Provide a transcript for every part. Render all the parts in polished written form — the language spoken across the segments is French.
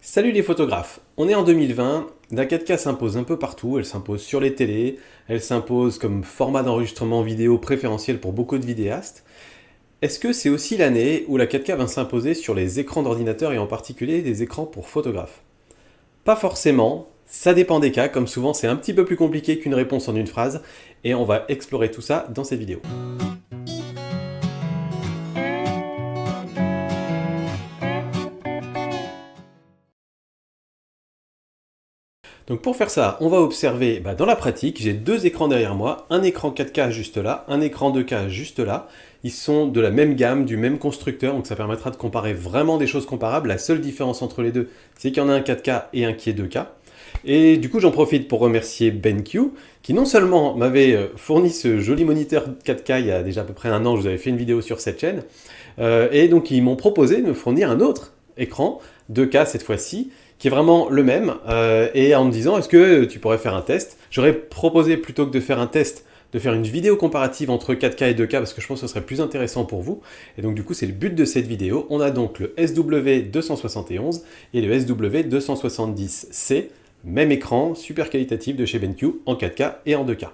Salut les photographes, on est en 2020, la 4K s'impose un peu partout, elle s'impose sur les télés, elle s'impose comme format d'enregistrement vidéo préférentiel pour beaucoup de vidéastes. Est-ce que c'est aussi l'année où la 4K va s'imposer sur les écrans d'ordinateur et en particulier des écrans pour photographes? Pas forcément, ça dépend des cas, comme souvent c'est un petit peu plus compliqué qu'une réponse en une phrase, et on va explorer tout ça dans cette vidéo. Donc pour faire ça, on va observer dans la pratique, j'ai deux écrans derrière moi, un écran 4K juste là, un écran 2K juste là. Ils sont de la même gamme, du même constructeur, donc ça permettra de comparer vraiment des choses comparables. La seule différence entre les deux, c'est qu'il y en a un 4K et un qui est 2K. Et du coup, j'en profite pour remercier BenQ, qui non seulement m'avait fourni ce joli moniteur 4K il y a déjà à peu près un an, je vous avais fait une vidéo sur cette chaîne, et donc ils m'ont proposé de me fournir un autre écran, 2K cette fois-ci, qui est vraiment le même, et en me disant est-ce que tu pourrais faire un test. J'aurais proposé plutôt que de faire un test, de faire une vidéo comparative entre 4K et 2K parce que je pense que ce serait plus intéressant pour vous. Et donc du coup c'est le but de cette vidéo. On a donc le SW271 et le SW270C, même écran, super qualitatif de chez BenQ en 4K et en 2K.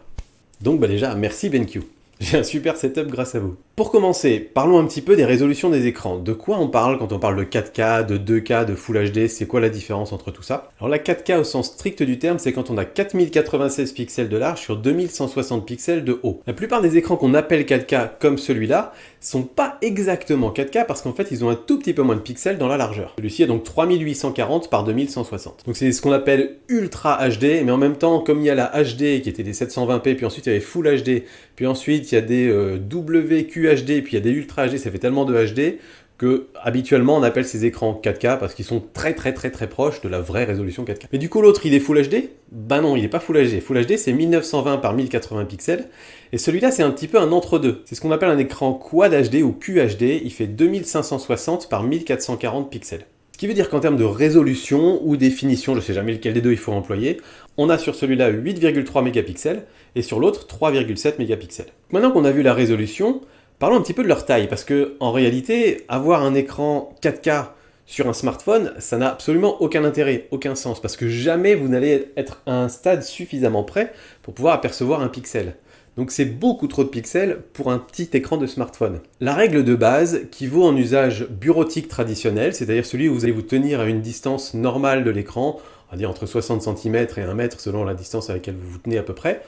Donc déjà merci BenQ. J'ai un super setup grâce à vous. Pour commencer, parlons un petit peu des résolutions des écrans. De quoi on parle quand on parle de 4K, de 2K, de Full HD? C'est quoi la différence entre tout ça? Alors la 4K au sens strict du terme, c'est quand on a 4096 pixels de large sur 2160 pixels de haut. La plupart des écrans qu'on appelle 4K comme celui-là sont pas exactement 4K parce qu'en fait ils ont un tout petit peu moins de pixels dans la largeur. Celui-ci est donc 3840 par 2160. Donc c'est ce qu'on appelle Ultra HD, mais en même temps comme il y a la HD qui était des 720p, puis ensuite il y avait Full HD, puis ensuite il y a des WQHD, puis il y a des Ultra HD, ça fait tellement de HD que habituellement on appelle ces écrans 4K parce qu'ils sont très proches de la vraie résolution 4K. Mais du coup l'autre il est Full HD? Ben non, il n'est pas Full HD. Full HD c'est 1920 par 1080 pixels, et celui-là c'est un petit peu un entre-deux. C'est ce qu'on appelle un écran Quad HD ou QHD, il fait 2560 par 1440 pixels. Ce qui veut dire qu'en termes de résolution ou définition, je ne sais jamais lequel des deux il faut employer, on a sur celui-là 8,3 mégapixels et sur l'autre 3,7 mégapixels. Maintenant qu'on a vu la résolution, parlons un petit peu de leur taille, parce que en réalité, avoir un écran 4K sur un smartphone, ça n'a absolument aucun intérêt, aucun sens, parce que jamais vous n'allez être à un stade suffisamment près pour pouvoir apercevoir un pixel. Donc c'est beaucoup trop de pixels pour un petit écran de smartphone. La règle de base qui vaut en usage bureautique traditionnel, c'est-à-dire celui où vous allez vous tenir à une distance normale de l'écran, on va dire entre 60 cm et 1 mètre selon la distance à laquelle vous vous tenez à peu près,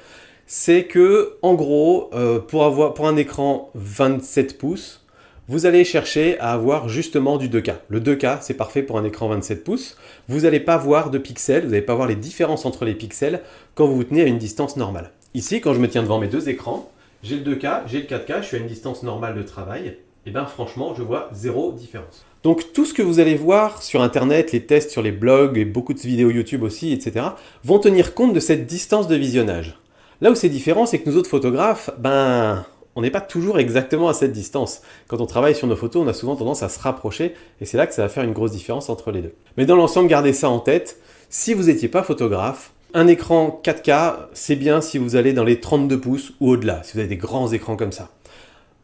c'est que, en gros, pour un écran 27 pouces, vous allez chercher à avoir justement du 2K. Le 2K, c'est parfait pour un écran 27 pouces. Vous n'allez pas voir de pixels, vous n'allez pas voir les différences entre les pixels quand vous vous tenez à une distance normale. Ici, quand je me tiens devant mes deux écrans, j'ai le 2K, j'ai le 4K, je suis à une distance normale de travail, et bien franchement, je vois zéro différence. Donc tout ce que vous allez voir sur internet, les tests sur les blogs et beaucoup de vidéos YouTube aussi, etc., vont tenir compte de cette distance de visionnage. Là où c'est différent, c'est que nous autres photographes, on n'est pas toujours exactement à cette distance. Quand on travaille sur nos photos, on a souvent tendance à se rapprocher, et c'est là que ça va faire une grosse différence entre les deux. Mais dans l'ensemble, gardez ça en tête. Si vous n'étiez pas photographe, un écran 4K, c'est bien si vous allez dans les 32 pouces ou au-delà, si vous avez des grands écrans comme ça.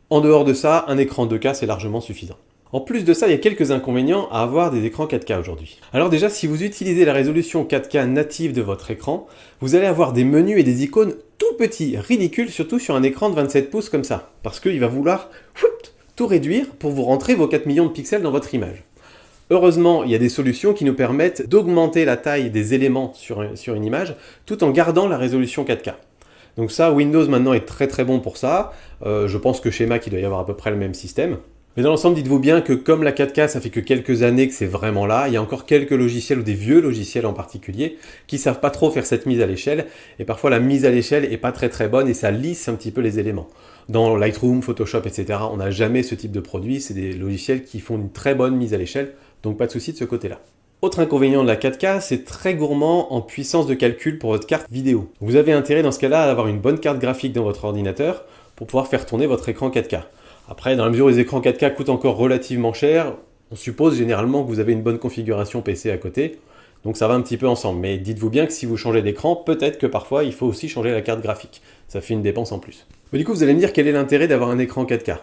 En dehors de ça, un écran 2K, c'est largement suffisant. En plus de ça, il y a quelques inconvénients à avoir des écrans 4K aujourd'hui. Alors déjà, si vous utilisez la résolution 4K native de votre écran, vous allez avoir des menus et des icônes tout petits, ridicules, surtout sur un écran de 27 pouces comme ça. Parce qu'il va vouloir tout réduire pour vous rentrer vos 4 millions de pixels dans votre image. Heureusement, il y a des solutions qui nous permettent d'augmenter la taille des éléments sur une image, tout en gardant la résolution 4K. Donc ça, Windows maintenant est très bon pour ça. Je pense que chez Mac, il doit y avoir à peu près le même système. Mais dans l'ensemble, dites-vous bien que comme la 4K, ça fait que quelques années que c'est vraiment là, il y a encore quelques logiciels, ou des vieux logiciels en particulier, qui savent pas trop faire cette mise à l'échelle, et parfois la mise à l'échelle est pas très bonne, et ça lisse un petit peu les éléments. Dans Lightroom, Photoshop, etc., on n'a jamais ce type de produit, c'est des logiciels qui font une très bonne mise à l'échelle, donc pas de souci de ce côté-là. Autre inconvénient de la 4K, c'est très gourmand en puissance de calcul pour votre carte vidéo. Vous avez intérêt dans ce cas-là à avoir une bonne carte graphique dans votre ordinateur pour pouvoir faire tourner votre écran 4K. Après, dans la mesure où les écrans 4K coûtent encore relativement cher, on suppose généralement que vous avez une bonne configuration PC à côté, donc ça va un petit peu ensemble. Mais dites-vous bien que si vous changez d'écran, peut-être que parfois il faut aussi changer la carte graphique. Ça fait une dépense en plus. Mais du coup, vous allez me dire quel est l'intérêt d'avoir un écran 4K?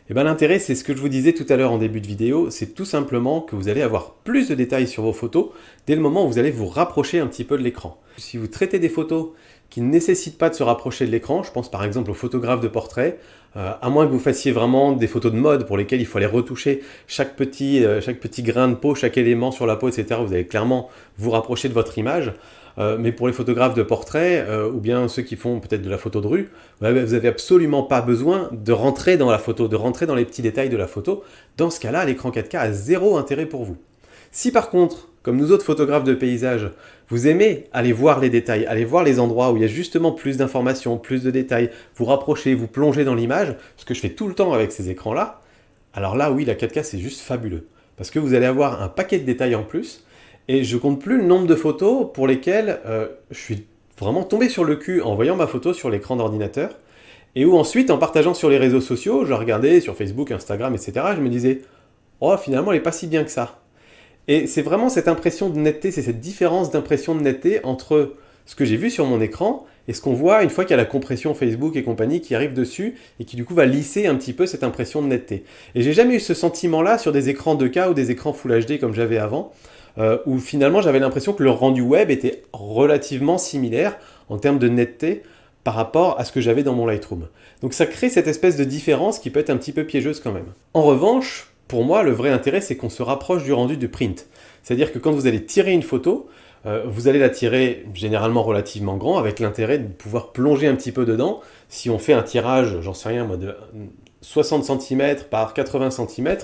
Et bien l'intérêt, c'est ce que je vous disais tout à l'heure en début de vidéo, c'est tout simplement que vous allez avoir plus de détails sur vos photos dès le moment où vous allez vous rapprocher un petit peu de l'écran. Si vous traitez des photos qui ne nécessitent pas de se rapprocher de l'écran, je pense par exemple aux photographes de portrait, à moins que vous fassiez vraiment des photos de mode pour lesquelles il faut aller retoucher chaque petit grain de peau, chaque élément sur la peau, etc. Vous allez clairement vous rapprocher de votre image. Mais pour les photographes de portrait, ou bien ceux qui font peut-être de la photo de rue, vous n'avez absolument pas besoin de rentrer dans la photo, de rentrer dans les petits détails de la photo. Dans ce cas-là, l'écran 4K a zéro intérêt pour vous. Si par contre, comme nous autres photographes de paysage, vous aimez aller voir les détails, aller voir les endroits où il y a justement plus d'informations, plus de détails, vous rapprocher, vous plonger dans l'image, ce que je fais tout le temps avec ces écrans-là, alors là, oui, la 4K, c'est juste fabuleux. Parce que vous allez avoir un paquet de détails en plus, et je compte plus le nombre de photos pour lesquelles je suis vraiment tombé sur le cul en voyant ma photo sur l'écran d'ordinateur, et où ensuite, en partageant sur les réseaux sociaux, je regardais sur Facebook, Instagram, etc., je me disais « Oh, finalement, elle n'est pas si bien que ça ». Et c'est vraiment cette impression de netteté, c'est cette différence d'impression de netteté entre ce que j'ai vu sur mon écran et ce qu'on voit une fois qu'il y a la compression Facebook et compagnie qui arrive dessus et qui du coup va lisser un petit peu cette impression de netteté. Et j'ai jamais eu ce sentiment-là sur des écrans 2K ou des écrans Full HD comme j'avais avant, où finalement j'avais l'impression que le rendu web était relativement similaire en termes de netteté par rapport à ce que j'avais dans mon Lightroom. Donc ça crée cette espèce de différence qui peut être un petit peu piégeuse quand même. En revanche, pour moi, le vrai intérêt, c'est qu'on se rapproche du rendu du print. C'est-à-dire que quand vous allez tirer une photo, vous allez la tirer généralement relativement grand, avec l'intérêt de pouvoir plonger un petit peu dedans. Si on fait un tirage, j'en sais rien moi, de 60 cm par 80 cm,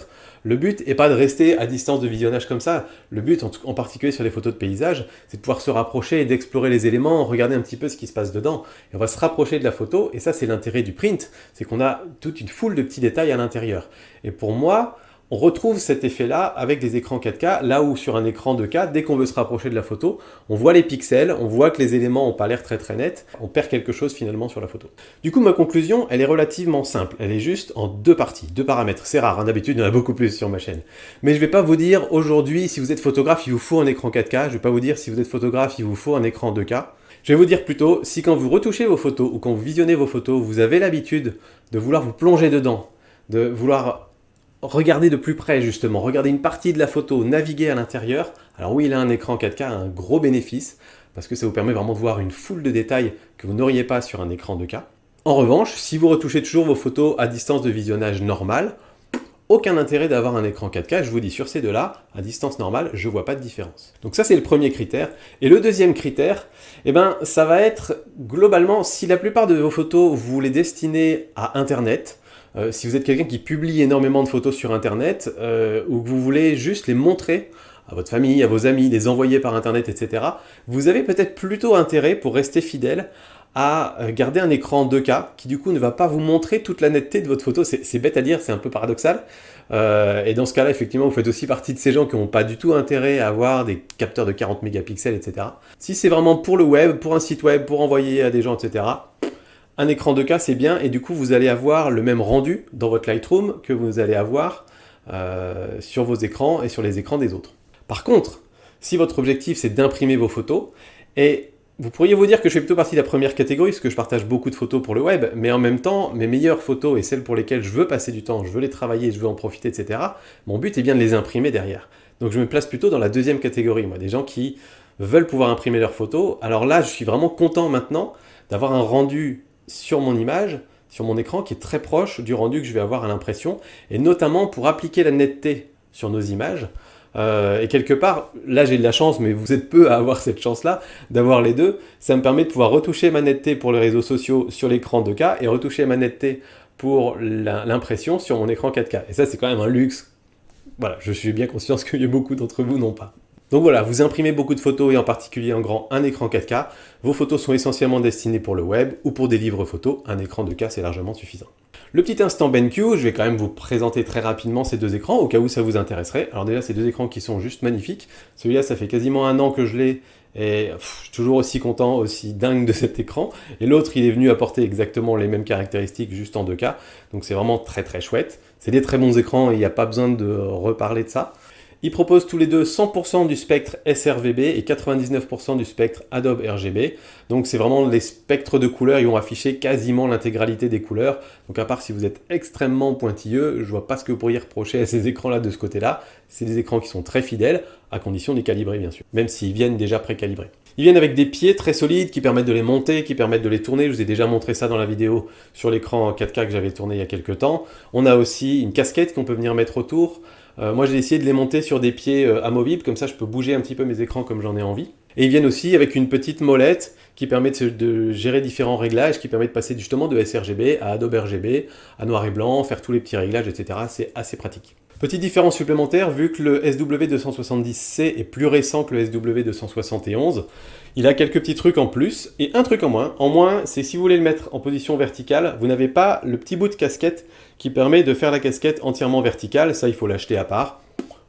le but n'est pas de rester à distance de visionnage comme ça. Le but, en particulier sur les photos de paysage, c'est de pouvoir se rapprocher et d'explorer les éléments, regarder un petit peu ce qui se passe dedans. Et on va se rapprocher de la photo, et ça c'est l'intérêt du print, c'est qu'on a toute une foule de petits détails à l'intérieur. Et pour moi, on retrouve cet effet-là avec des écrans 4K, là où sur un écran 2K, dès qu'on veut se rapprocher de la photo, on voit les pixels, on voit que les éléments n'ont pas l'air très très nets, on perd quelque chose finalement sur la photo. Du coup, ma conclusion, elle est relativement simple, elle est juste en deux parties, deux paramètres. C'est rare, hein, d'habitude il y en a beaucoup plus sur ma chaîne. Mais je ne vais pas vous dire aujourd'hui, si vous êtes photographe, il vous faut un écran 4K, je ne vais pas vous dire si vous êtes photographe, il vous faut un écran 2K. Je vais vous dire plutôt, si quand vous retouchez vos photos ou quand vous visionnez vos photos, vous avez l'habitude de vouloir vous plonger dedans, de vouloir regardez de plus près justement, regardez une partie de la photo, naviguer à l'intérieur. Alors oui, là un écran 4K a un gros bénéfice parce que ça vous permet vraiment de voir une foule de détails que vous n'auriez pas sur un écran 2K. En revanche, si vous retouchez toujours vos photos à distance de visionnage normale, aucun intérêt d'avoir un écran 4K, je vous dis sur ces deux-là, à distance normale, je ne vois pas de différence. Donc ça c'est le premier critère. Et le deuxième critère, eh ben, ça va être globalement, si la plupart de vos photos vous les destinez à Internet, si vous êtes quelqu'un qui publie énormément de photos sur Internet, ou que vous voulez juste les montrer à votre famille, à vos amis, les envoyer par Internet, etc., vous avez peut-être plutôt intérêt, pour rester fidèle, à garder un écran 2K qui du coup ne va pas vous montrer toute la netteté de votre photo. C'est bête à dire, c'est un peu paradoxal. Et dans ce cas-là, effectivement, vous faites aussi partie de ces gens qui n'ont pas du tout intérêt à avoir des capteurs de 40 mégapixels, etc. Si c'est vraiment pour le web, pour un site web, pour envoyer à des gens, etc., un écran 2K c'est bien, et du coup vous allez avoir le même rendu dans votre Lightroom que vous allez avoir sur vos écrans et sur les écrans des autres. Par contre, si votre objectif c'est d'imprimer vos photos, et vous pourriez vous dire que je fais plutôt partie de la première catégorie, parce que je partage beaucoup de photos pour le web, mais en même temps, mes meilleures photos et celles pour lesquelles je veux passer du temps, je veux les travailler, je veux en profiter, etc., mon but est bien de les imprimer derrière. Donc je me place plutôt dans la deuxième catégorie, moi, des gens qui veulent pouvoir imprimer leurs photos. Alors là, je suis vraiment content maintenant d'avoir un rendu sur mon image, sur mon écran, qui est très proche du rendu que je vais avoir à l'impression, et notamment pour appliquer la netteté sur nos images. Et quelque part, là j'ai de la chance, mais vous êtes peu à avoir cette chance-là, d'avoir les deux. Ça me permet de pouvoir retoucher ma netteté pour les réseaux sociaux sur l'écran 2K, et retoucher ma netteté pour l'impression sur mon écran 4K. Et ça c'est quand même un luxe. Voilà, je suis bien conscient que beaucoup d'entre vous n'ont pas. Donc voilà, vous imprimez beaucoup de photos et en particulier en grand un écran 4K. Vos photos sont essentiellement destinées pour le web ou pour des livres photos. Un écran 2K, c'est largement suffisant. Le petit instant BenQ, je vais quand même vous présenter très rapidement ces deux écrans au cas où ça vous intéresserait. Alors déjà, ces deux écrans qui sont juste magnifiques. Celui-là, ça fait quasiment un an que je l'ai et je suis toujours aussi content, aussi dingue de cet écran. Et l'autre, il est venu apporter exactement les mêmes caractéristiques juste en 2K. Donc c'est vraiment très très chouette. C'est des très bons écrans et il n'y a pas besoin de reparler de ça. Ils proposent tous les deux 100% du spectre sRGB et 99% du spectre Adobe RGB. Donc c'est vraiment les spectres de couleurs, ils vont afficher quasiment l'intégralité des couleurs. Donc à part si vous êtes extrêmement pointilleux, je vois pas ce que vous pourriez reprocher à ces écrans-là de ce côté-là. C'est des écrans qui sont très fidèles, à condition de les calibrer bien sûr, même s'ils viennent déjà précalibrés. Ils viennent avec des pieds très solides qui permettent de les monter, qui permettent de les tourner. Je vous ai déjà montré ça dans la vidéo sur l'écran 4K que j'avais tourné il y a quelques temps. On a aussi une casquette qu'on peut venir mettre autour. Moi j'ai essayé de les monter sur des pieds amovibles, comme ça je peux bouger un petit peu mes écrans comme j'en ai envie. Et ils viennent aussi avec une petite molette qui permet de gérer différents réglages, qui permet de passer justement de sRGB à Adobe RGB, à noir et blanc, faire tous les petits réglages, etc. C'est assez pratique. Petite différence supplémentaire, vu que le SW270C est plus récent que le SW271, il a quelques petits trucs en plus et un truc en moins. En moins, c'est si vous voulez le mettre en position verticale, vous n'avez pas le petit bout de casquette qui permet de faire la casquette entièrement verticale. Ça, il faut l'acheter à part.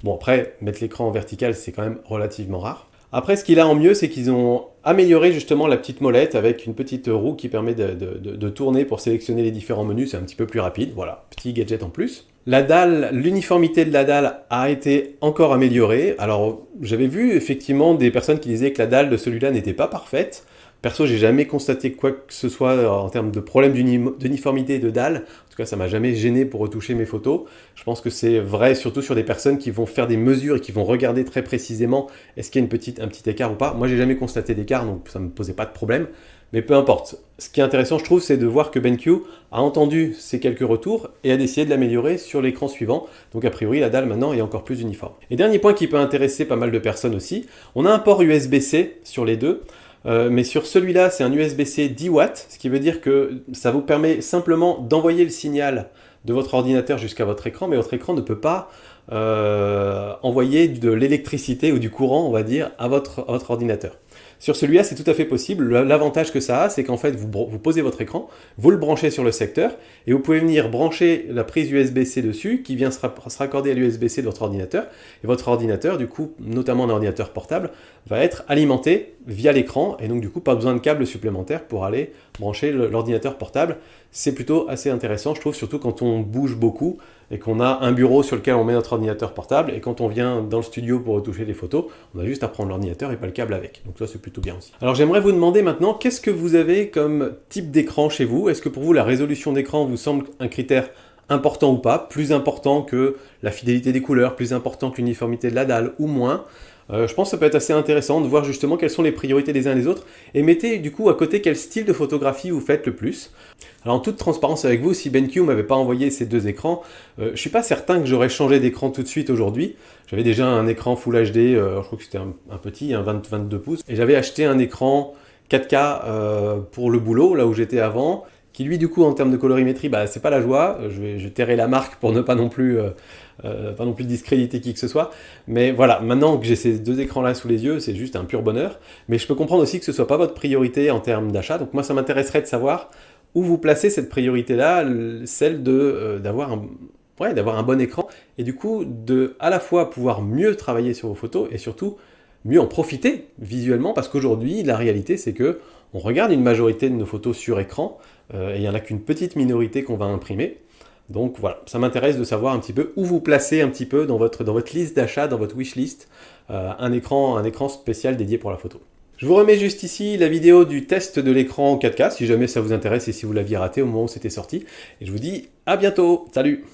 Bon, après, mettre l'écran en vertical, c'est quand même relativement rare. Après, ce qu'il a en mieux, c'est qu'ils ont amélioré justement la petite molette avec une petite roue qui permet de tourner pour sélectionner les différents menus. C'est un petit peu plus rapide. Voilà, petit gadget en plus. La dalle, l'uniformité de la dalle a été encore améliorée. Alors, j'avais vu effectivement des personnes qui disaient que la dalle de celui-là n'était pas parfaite. Perso, j'ai jamais constaté quoi que ce soit en termes de problème d'uniformité de dalle. En tout cas, ça m'a jamais gêné pour retoucher mes photos. Je pense que c'est vrai surtout sur des personnes qui vont faire des mesures et qui vont regarder très précisément est-ce qu'il y a un petit écart ou pas. Moi, j'ai jamais constaté d'écart, donc ça me posait pas de problème. Mais peu importe. Ce qui est intéressant, je trouve, c'est de voir que BenQ a entendu ces quelques retours et a décidé de l'améliorer sur l'écran suivant. Donc a priori, la dalle maintenant est encore plus uniforme. Et dernier point qui peut intéresser pas mal de personnes aussi, on a un port USB-C sur les deux. Mais sur celui-là, c'est un USB-C 10 watts, ce qui veut dire que ça vous permet simplement d'envoyer le signal de votre ordinateur jusqu'à votre écran, mais votre écran ne peut pas envoyer de l'électricité ou du courant, on va dire, à votre ordinateur. Sur celui-là, c'est tout à fait possible. L'avantage que ça a, c'est qu'en fait, vous posez votre écran, vous le branchez sur le secteur, et vous pouvez venir brancher la prise USB-C dessus, qui vient se raccorder à l'USB-C de votre ordinateur. Et votre ordinateur, du coup, notamment un ordinateur portable, va être alimenté via l'écran, et donc du coup, pas besoin de câbles supplémentaires pour aller brancher l'ordinateur portable. C'est plutôt assez intéressant, je trouve, surtout quand on bouge beaucoup, et qu'on a un bureau sur lequel on met notre ordinateur portable, et quand on vient dans le studio pour retoucher les photos, on a juste à prendre l'ordinateur et pas le câble avec. Donc ça, c'est plutôt bien aussi. Alors j'aimerais vous demander maintenant, qu'est-ce que vous avez comme type d'écran chez vous? Est-ce que pour vous, la résolution d'écran vous semble un critère important ou pas, plus important que la fidélité des couleurs, plus important que l'uniformité de la dalle, ou moins? Je pense que ça peut être assez intéressant de voir justement quelles sont les priorités des uns et des autres, et mettez du coup à côté quel style de photographie vous faites le plus. Alors en toute transparence avec vous, si BenQ m'avait pas envoyé ces deux écrans, je suis pas certain que j'aurais changé d'écran tout de suite aujourd'hui. J'avais déjà un écran Full HD, je crois que c'était un petit, un 22 pouces, et j'avais acheté un écran 4K pour le boulot, là où j'étais avant, qui lui du coup en termes de colorimétrie, bah, c'est pas la joie. Je tairai la marque pour ne pas non plus discréditer qui que ce soit, mais voilà, maintenant que j'ai ces deux écrans là sous les yeux, c'est juste un pur bonheur. Mais je peux comprendre aussi que ce soit pas votre priorité en termes d'achat, donc moi ça m'intéresserait de savoir où vous placez cette priorité là, celle d'avoir un bon écran, et du coup de à la fois pouvoir mieux travailler sur vos photos et surtout mieux en profiter visuellement, parce qu'aujourd'hui la réalité c'est que on regarde une majorité de nos photos sur écran, et il n'y en a qu'une petite minorité qu'on va imprimer. Donc voilà, ça m'intéresse de savoir un petit peu où vous placez un petit peu dans votre liste d'achat, dans votre wishlist, un écran spécial dédié pour la photo. Je vous remets juste ici la vidéo du test de l'écran 4K, si jamais ça vous intéresse et si vous l'aviez raté au moment où c'était sorti. Et je vous dis à bientôt, salut!